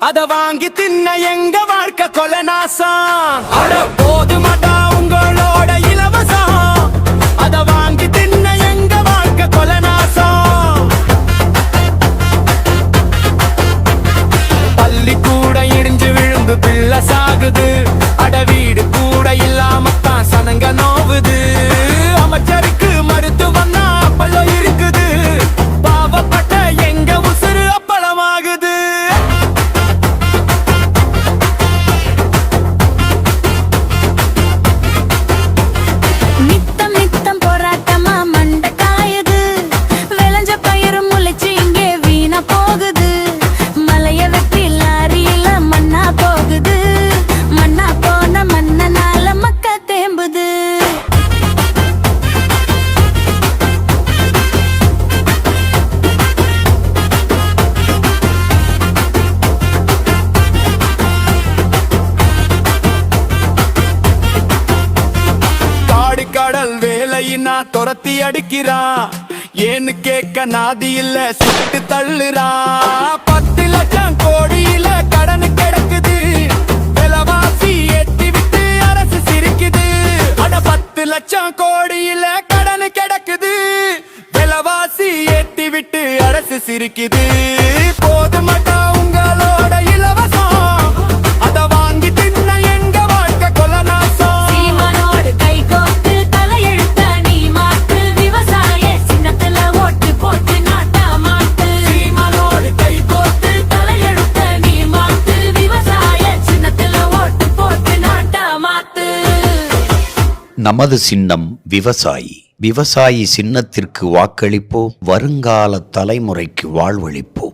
அத வாங்கி தின்ன எங்க வாழ்க்கை கொலநாசம். அட போதுமாடா உங்களோட இலவசம், அத வாங்கி தின்ன எங்க வாழ்க்கை கொலநாசம். பள்ளி கூட இடிஞ்சு விழுந்து பிள்ளை சாகுது, அட வீடு கூட இல்லாமத்தான் சனங்க நோவுது. அமைச்சருக்கு மருத்துவம் அப்பளம் இருக்குது, பாவப்பட்ட எங்க உசுறு அப்பளமாகுது. நித்தம் நித்தம் போராட்டமா மண்ட காயுது, விளைஞ்ச பயிறு முளைச்சு இங்கே வீணா போகுது. மலைய வெட்டி லாரியில மண்ணா போகுது, மண்ணா போன மண்ணனால மக்க தேம்புது. கடல் வேலையினா துரத்தி அடிக்கிறான், ஏன்னு கேட்க நாதி இல்ல சுட்டு தள்ளுறான். 10 லட்சம் கோடியில கடன் கிடக்குது, விலைவாசி ஏத்தி விட்டு அரசு சிரிக்குது. அட 10 லட்சம் கோடியில கடன் கிடக்குது, விலைவாசி ஏத்தி விட்டு அரசு சிரிக்குது. போதுமாட்டா உங்களோட இலவசம், அத வாங்கி தின்ன எங்க வாழ்க்கை கொலநாசம். சீமானோடு கை கோத்து தலையெழுத்த நீ மாத்து, விவசாய சின்னத்துல ஓட்டு போட்டு நாட்டா மாத்து. சீமானோடு கை கோத்து தலையெழுத்த நீ மாத்து, விவசாய சின்னத்துல ஓட்டு போட்டு நாட்டா மாத்து. நமது சின்னம் விவசாயி. விவசாயி சின்னத்திற்கு வாக்களிப்போம், வருங்கால தலைமுறைக்கு வாழ்வளிப்போம்.